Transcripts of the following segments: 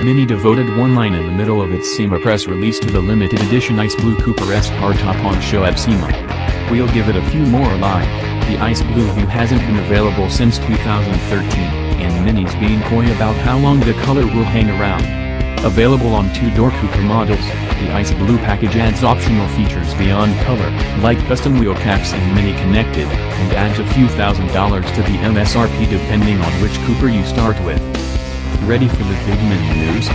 Mini devoted one line in the middle of its SEMA press release to the limited edition Ice Blue Cooper S hardtop on show at SEMA. We'll give it a few more live. The Ice Blue Hue hasn't been available since 2013, and Mini's being coy about how long the color will hang around. Available on two-door Cooper models, the Ice Blue package adds optional features beyond color, like custom wheel caps and Mini Connected, and adds a few $1,000s to the MSRP depending on which Cooper you start with. Ready for the big Mini news?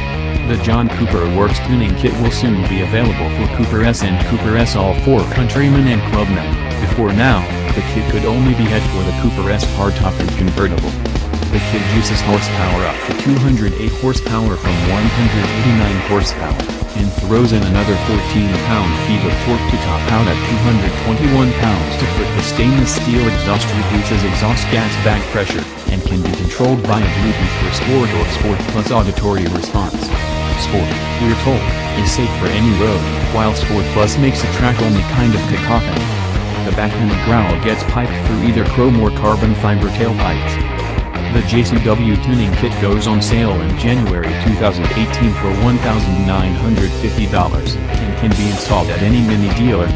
The John Cooper Works tuning kit will soon be available for Cooper S and Cooper S All 4 Countryman and Clubman. Before now, the kit could only be had for the Cooper S hardtop and convertible. The kit juices horsepower up to 208 horsepower from 189 horsepower, and throws in another 14 pound-feet of torque to top out at 221 pounds to foot. The stainless steel exhaust reduces exhaust gas bag pressure, and can be controlled via Bluetooth for Sport or Sport Plus auditory response. Sport, we're told, is safe for any road, while Sport Plus makes a track-only kind of cacophony. The backend growl gets piped through either chrome or carbon fiber tailpipes. The JCW tuning kit goes on sale in January 2018 for $1,950, and can be installed at any Mini dealer.